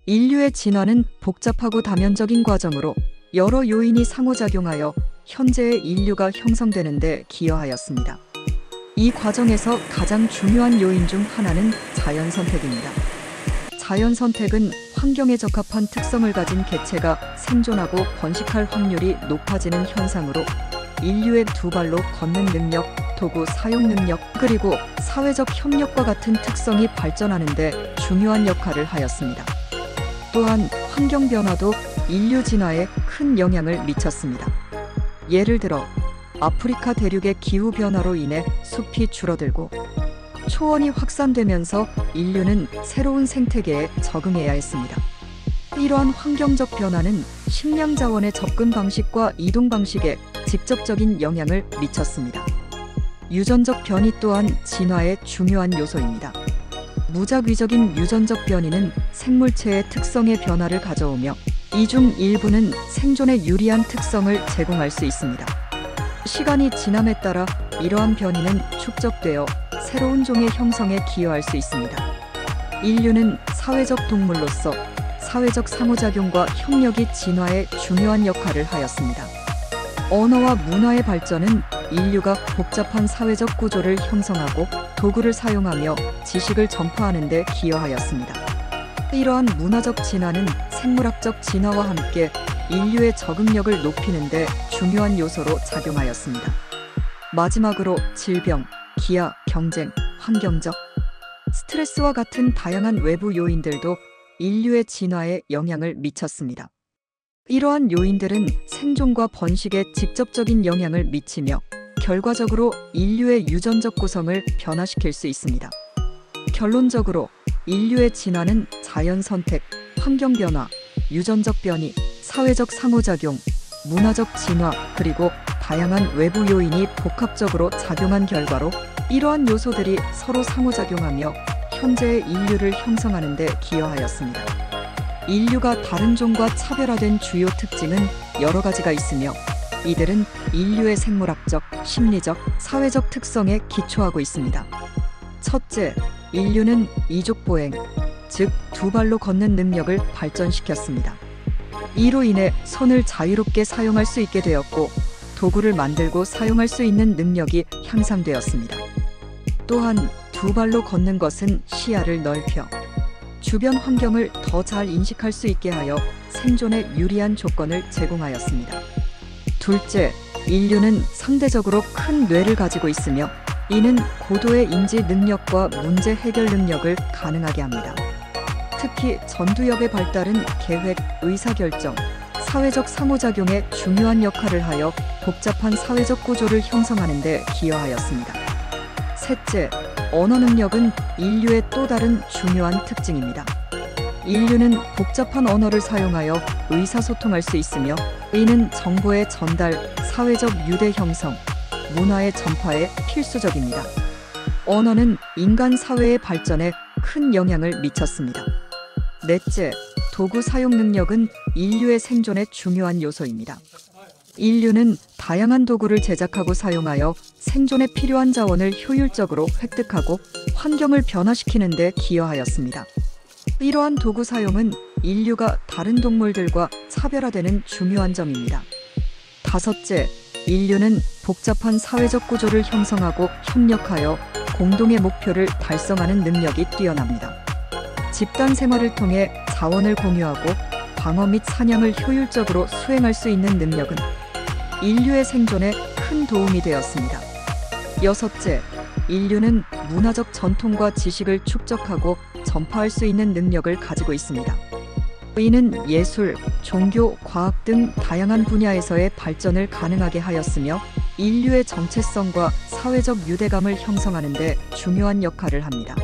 인류의 진화는 복잡하고 다면적인 과정으로 여러 요인이 상호작용하여 현재의 인류가 형성되는 데 기여하였습니다. 이 과정에서 가장 중요한 요인 중 하나는 자연 선택입니다. 자연 선택은 환경에 적합한 특성을 가진 개체가 생존하고 번식할 확률이 높아지는 현상으로 인류의 두 발로 걷는 능력, 도구 사용 능력, 그리고 사회적 협력과 같은 특성이 발전하는 데 중요한 역할을 하였습니다. 또한 환경 변화도 인류 진화에 큰 영향을 미쳤습니다. 예를 들어 아프리카 대륙의 기후 변화로 인해 숲이 줄어들고 초원이 확산되면서 인류는 새로운 생태계에 적응해야 했습니다. 이러한 환경적 변화는 식량 자원의 접근 방식과 이동 방식에 직접적인 영향을 미쳤습니다. 유전적 변이 또한 진화의 중요한 요소입니다. 무작위적인 유전적 변이는 생물체의 특성의 변화를 가져오며 이 중 일부는 생존에 유리한 특성을 제공할 수 있습니다. 시간이 지남에 따라 이러한 변이는 축적되어 새로운 종의 형성에 기여할 수 있습니다. 인류는 사회적 동물로서 사회적 상호작용과 협력이 진화에 중요한 역할을 하였습니다. 언어와 문화의 발전은 인류가 복잡한 사회적 구조를 형성하고 도구를 사용하며 지식을 전파하는 데 기여하였습니다. 이러한 문화적 진화는 생물학적 진화와 함께 인류의 적응력을 높이는 데 중요한 요소로 작용하였습니다. 마지막으로 질병, 기아, 경쟁, 환경적, 스트레스와 같은 다양한 외부 요인들도 인류의 진화에 영향을 미쳤습니다. 이러한 요인들은 생존과 번식에 직접적인 영향을 미치며 결과적으로 인류의 유전적 구성을 변화시킬 수 있습니다. 결론적으로 인류의 진화는 자연 선택, 환경 변화, 유전적 변이, 사회적 상호작용, 문화적 진화, 그리고 다양한 외부 요인이 복합적으로 작용한 결과로 이러한 요소들이 서로 상호작용하며 현재의 인류를 형성하는 데 기여하였습니다. 인류가 다른 종과 차별화된 주요 특징은 여러 가지가 있으며 이들은 인류의 생물학적, 심리적, 사회적 특성에 기초하고 있습니다. 첫째, 인류는 이족보행, 즉 두 발로 걷는 능력을 발전시켰습니다. 이로 인해 손을 자유롭게 사용할 수 있게 되었고 도구를 만들고 사용할 수 있는 능력이 향상되었습니다. 또한 두 발로 걷는 것은 시야를 넓혀 주변 환경을 더 잘 인식할 수 있게 하여 생존에 유리한 조건을 제공하였습니다. 둘째, 인류는 상대적으로 큰 뇌를 가지고 있으며 이는 고도의 인지 능력과 문제 해결 능력을 가능하게 합니다. 특히 전두엽의 발달은 계획, 의사결정, 사회적 상호작용에 중요한 역할을 하여 복잡한 사회적 구조를 형성하는 데 기여하였습니다. 셋째, 언어 능력은 인류의 또 다른 중요한 특징입니다. 인류는 복잡한 언어를 사용하여 의사소통할 수 있으며 이는 정보의 전달, 사회적 유대 형성, 문화의 전파에 필수적입니다. 언어는 인간 사회의 발전에 큰 영향을 미쳤습니다. 넷째, 도구 사용 능력은 인류의 생존에 중요한 요소입니다. 인류는 다양한 도구를 제작하고 사용하여 생존에 필요한 자원을 효율적으로 획득하고 환경을 변화시키는 데 기여하였습니다. 이러한 도구 사용은 인류가 다른 동물들과 차별화되는 중요한 점입니다. 다섯째, 인류는 복잡한 사회적 구조를 형성하고 협력하여 공동의 목표를 달성하는 능력이 뛰어납니다. 집단 생활을 통해 자원을 공유하고 방어 및 사냥을 효율적으로 수행할 수 있는 능력은 인류의 생존에 큰 도움이 되었습니다. 여섯째, 인류는 문화적 전통과 지식을 축적하고 전파할 수 있는 능력을 가지고 있습니다. 이는 예술, 종교, 과학 등 다양한 분야에서의 발전을 가능하게 하였으며 인류의 정체성과 사회적 유대감을 형성하는 데 중요한 역할을 합니다.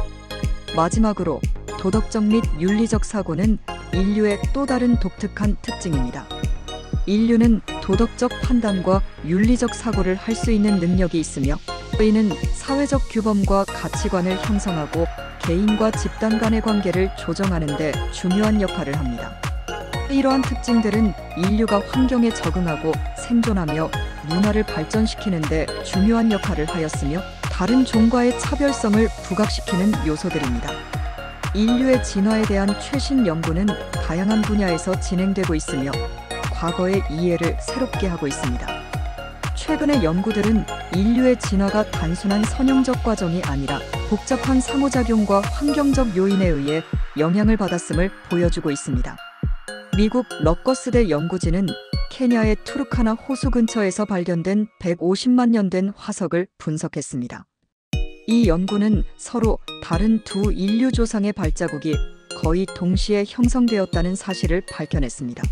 마지막으로 도덕적 및 윤리적 사고는 인류의 또 다른 독특한 특징입니다. 인류는 도덕적 판단과 윤리적 사고를 할 수 있는 능력이 있으며 이는 사회적 규범과 가치관을 형성하고 개인과 집단 간의 관계를 조정하는 데 중요한 역할을 합니다. 이러한 특징들은 인류가 환경에 적응하고 생존하며 문화를 발전시키는 데 중요한 역할을 하였으며 다른 종과의 차별성을 부각시키는 요소들입니다. 인류의 진화에 대한 최신 연구는 다양한 분야에서 진행되고 있으며 과거의 이해를 새롭게 하고 있습니다. 최근의 연구들은 인류의 진화가 단순한 선형적 과정이 아니라 복잡한 상호작용과 환경적 요인에 의해 영향을 받았음을 보여주고 있습니다. 미국 럿거스대 연구진은 케냐의 투르카나 호수 근처에서 발견된 150만 년 된 화석을 분석했습니다. 이 연구는 서로 다른 두 인류 조상의 발자국이 거의 동시에 형성되었다는 사실을 밝혀냈습니다.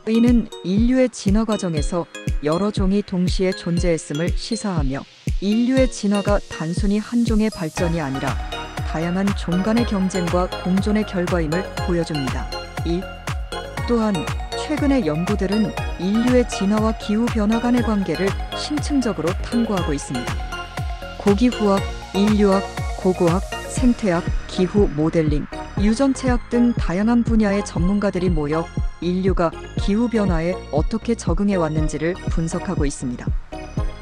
이는 인류의 진화 과정에서 여러 종이 동시에 존재했음을 시사하며 인류의 진화가 단순히 한 종의 발전이 아니라 다양한 종 간의 경쟁과 공존의 결과임을 보여줍니다. 또한 최근의 연구들은 인류의 진화와 기후 변화 간의 관계를 심층적으로 탐구하고 있습니다. 고기후학, 인류학, 고고학, 생태학, 기후 모델링, 유전체학 등 다양한 분야의 전문가들이 모여 인류가 기후변화에 어떻게 적응해 왔는지를 분석하고 있습니다.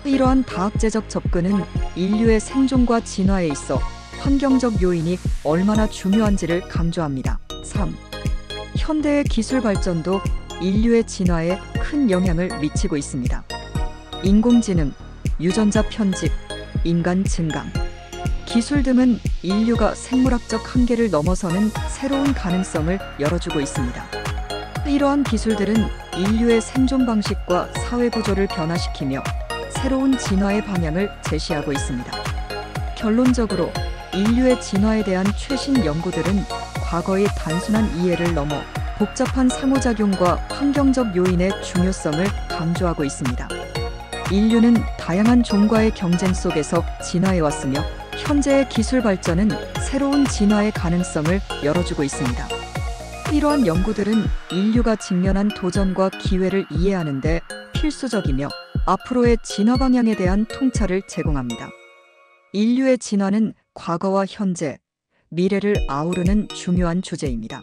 이러한 다학제적 접근은 인류의 생존과 진화에 있어 환경적 요인이 얼마나 중요한지를 강조합니다. 3. 현대의 기술 발전도 인류의 진화에 큰 영향을 미치고 있습니다. 인공지능, 유전자 편집, 인간 증강, 기술 등은 인류가 생물학적 한계를 넘어서는 새로운 가능성을 열어주고 있습니다. 이러한 기술들은 인류의 생존 방식과 사회 구조를 변화시키며 새로운 진화의 방향을 제시하고 있습니다. 결론적으로 인류의 진화에 대한 최신 연구들은 과거의 단순한 이해를 넘어 복잡한 상호작용과 환경적 요인의 중요성을 강조하고 있습니다. 인류는 다양한 종과의 경쟁 속에서 진화해왔으며 현재의 기술 발전은 새로운 진화의 가능성을 열어주고 있습니다. 이러한 연구들은 인류가 직면한 도전과 기회를 이해하는 데 필수적이며 앞으로의 진화 방향에 대한 통찰을 제공합니다. 인류의 진화는 과거와 현재, 미래를 아우르는 중요한 주제입니다.